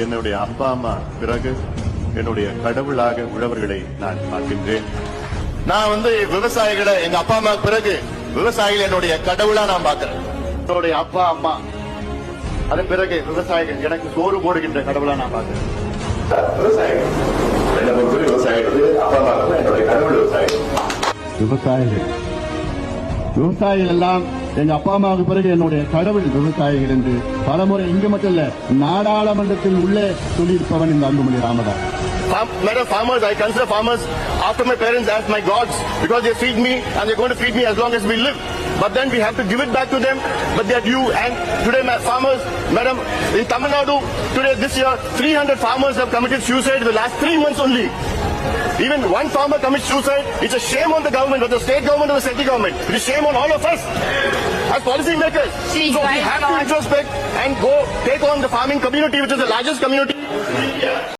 என்னுடைய அப்பா அம்மா பிறகு என்னுடைய கடவுளாக உழவர்களை நான் பார்க்கின்றேன். நான் விவசாயிகளை எங்க அப்பா அம்மா பிறகு விவசாயிகள் என்னுடைய கடவுளா நான் பார்க்கிறேன். என்னுடைய அப்பா அம்மா அதன் பிறகு விவசாயிகள் எனக்கு சோறு போடுகின்ற கடவுளா நான் பார்க்கிறேன். விவசாயிகள் அப்பா அம்மா என்னுடைய கடவுள் விவசாயிகள் எல்லாம் எங்க அப்பா அம்மாவுக்கு பிறகு என்னுடைய கடவுள் விவசாயிகள் என்று பலமுறை இங்கு மட்டும் இல்ல நாடாளுமன்றத்தில் உள்ளே சொல்லியிருப்பவன் இந்த Anbumani Ramadoss. Madam, farmers, I consider farmers after my parents as my gods because they feed me and they're going to feed me as long as we live. But then we have to give it back to them. But they are due. And today, farmers, Madam, in Tamil Nadu, today this year, 300 farmers have committed suicide in the last 3 months only. Even one farmer commits suicide. It's a shame on the government, whether the state government or the central government. It is shame on all of us as policy makers. So we have to introspect and go take on the farming community, which is the largest community.